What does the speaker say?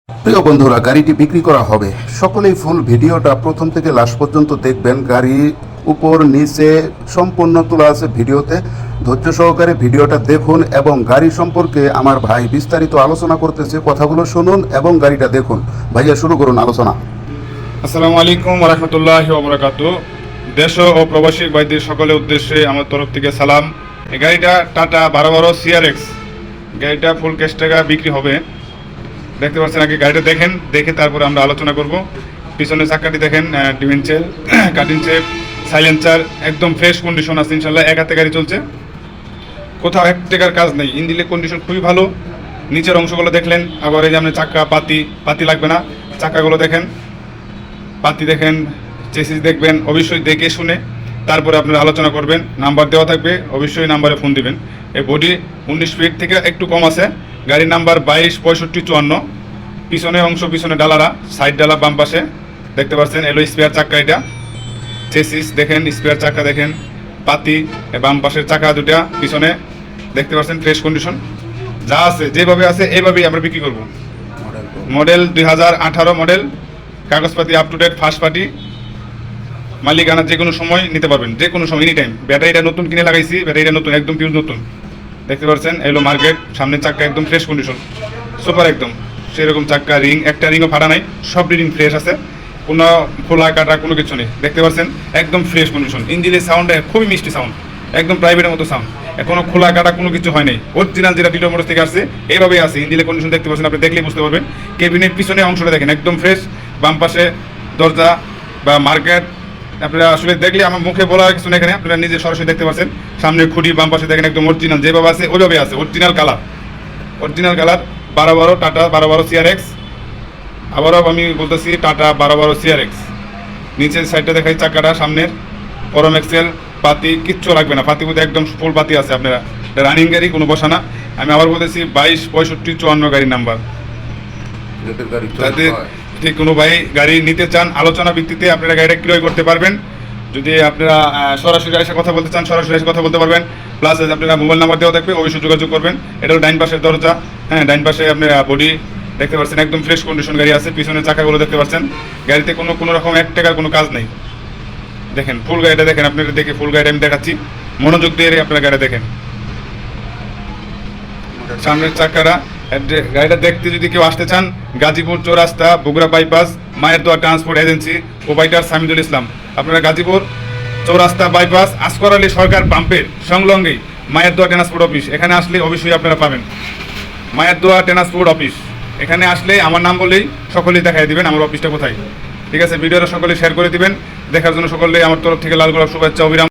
প্রিয় বন্ধুরা, গাড়িটি বিক্রি করা হবে। সকলেই ফুল ভিডিওটা প্রথম থেকে লাস্ট পর্যন্ত দেখবেন। গাড়ি উপর নিচে সম্পূর্ণ তোলা আছে ভিডিওতে। ধৈর্য সহকারে ভিডিওটা দেখুন এবং গাড়ি সম্পর্কে আমার ভাই বিস্তারিত আলোচনা করতেছে, কথাগুলো শুনুন এবং গাড়িটা দেখুন। ভাইয়া, শুরু করুন আলোচনা। আসসালামু আলাইকুম ওয়া রাহমাতুল্লাহি ওয়া বারাকাতুহু। দেশ ও প্রবাসী ভাইদের সকলের উদ্দেশ্যে আমার তরফ থেকে সালাম। এই গাড়িটা টাটা 1212 CRX, গাড়িটা ফুল ক্যাশ টাকা বিক্রি হবে। দেখতে পাচ্ছেন, আগে গাড়িটা দেখেন, দেখে তারপরে আমরা আলোচনা করব। পিছনের চাকাটি দেখেন, ডিভেন্সেল কাটিং চেপ, সাইলেন্সার একদম ফ্রেশ কন্ডিশন আছে ইনশাল্লাহ। এক হাতে গাড়ি চলছে, কোথাও এক টাকার কাজ নেই। ইঞ্জিনের কন্ডিশন খুবই ভালো। নিচের অংশগুলো দেখলেন, আবার এই যে আপনার চাকা পাতি লাগবে না। চাকাগুলো দেখেন, পাতি দেখেন, চেসিস দেখবেন। অবশ্যই দেখে শুনে তারপরে আপনারা আলোচনা করবেন। নাম্বার দেওয়া থাকবে, অবশ্যই নাম্বারে ফোন দিবেন। এই বডি 19 ফিট থেকে একটু কম আছে। গাড়ির নাম্বার 226554। পিছনের অংশ, পিছনে ডালারা, সাইড ডালা বাম পাশে দেখতে পাচ্ছেন। এলো স্পেয়ার চাকা, এটা চেসিস দেখেন, স্পেয়ার চাকা দেখেন, পাতি বাম পাশের চাকা দুটা পিছনে দেখতে পাচ্ছেন। ফ্রেশ কন্ডিশন যা আছে, যেভাবে আছে এইভাবেই আমরা বিক্রি করব। মডেল 2018 মডেল, কাগজপাতি up to date, first party. মালিকানা যে কোনো সময় নিতে পারবেন, যে কোনো সময়, এনি টাইম। ব্যাটারিটা নতুন কিনে লাগাইছি, ব্যাটারিটা নতুন, একদম পিওর নতুন। দেখতে পাচ্ছেন, এলো মার্কেট। সামনের চাক্কা একদম ফ্রেশ কন্ডিশন, সুপার একদম সেরকম চাক্কা। রিং একটা রিংও ফাটা নাই, সব রিং ফ্রেশ আছে, কোনো খোলা কাটা কোনো কিছু নেই। দেখতে পাচ্ছেন একদম ফ্রেশ কন্ডিশন। ইঞ্জিনের সাউন্ড খুবই মিষ্টি সাউন্ড, একদম প্রাইভেটের মতো সাউন্ড। এখনো খোলা কাটা কোনো কিছু হয় নাই। অরিজিনাল যেটা টিটো মোটরস থেকে আসছে এইভাবেই আছে। ইঞ্জিনের কন্ডিশন দেখতে পাচ্ছেন, আপনি দেখলেই বুঝতে পারবেন। কেবিনের পিছনে অংশটা দেখেন, একদম ফ্রেশ। বাম পাশে দরজা বা মার্কেট আপনারা আসলে দেখলে আমার মুখে বলা কিছু না, এখানে আপনারা নিজে সরাসরি দেখতে পাচ্ছেন। সামনে খুঁটি, বাম পাশে দেখেন, একদম অরিজিনাল যেভাবে আছে ওইভাবে আছে। Original colour 1212 tata 1212 CRX। আবারও আমি বলতেছি, টাটা 1212 CRX। নিচের সাইডটা দেখাই, চাকাটা সামনের পরম এক্সেল, পাতি কিচ্ছু লাগবে না। পাতি বলতে একদম ফুল পাতি আছে আপনারা। এটা রানিং গাড়ি, কোনো বসা না। আমি আবার বলতেছি 226554 গাড়ির নাম্বার। যাদের যদি কোনো ভাই গাড়ি নিতে চান, আলোচনা ভিত্তিতে আপনারা গাড়িটা ক্রয় করতে পারবেন। যদি আপনারা সরাসরি এসে কথা বলতে চান, সরাসরি এসে কথা বলতে পারবেন। প্লাস আপনারা মোবাইল নাম্বার দেওয়া থাকবে, অবশ্যই যোগাযোগ করবেন। এটাও ডাইন পাশের দরজা, হ্যাঁ, ডাইন পাশে আপনার বডি দেখতে পাচ্ছেন, একদম ফ্রেশ কন্ডিশন গাড়ি আছে। পিছনের চাকাগুলো দেখতে পাচ্ছেন, গাড়িতে কোনো রকম এক টাকার কোনো কাজ নেই। দেখেন ফুল গাড়িটা দেখেন, আপনারা দেখে ফুল গাড়িটা আমি দেখাচ্ছি, মনোযোগ দিয়ে আপনারা গাড়িটা দেখেন। সামনের চাকাটা, গাড়িটা দেখতে যদি কেউ আসতে চান, গাজীপুর চৌরাস্তা, বগুড়া বাইপাস, মায়ের দোয়া ট্রান্সপোর্ট এজেন্সি, প্রোভাইডার সামিদুল ইসলাম। আপনারা গাজীপুর চৌরাস্তা বাইপাস আসগর আলী সরকার পাম্পের সংলগ্নেই মায়ের দোয়া ট্রান্সপোর্ট অফিস। এখানে আসলে অবশ্যই আপনারা পাবেন মায়ের দোয়া ট্রান্সপোর্ট অফিস। এখানে আসলে আমার নাম বললেই সকলেই দেখাই দিবেন আমার অফিসটা কোথায়। ঠিক আছে, ভিডিওটা সকলে শেয়ার করে দিবেন। দেখার জন্য সকলে আমার তরফ থেকে লাল গোলাপ শুভেচ্ছা, অবিরাম।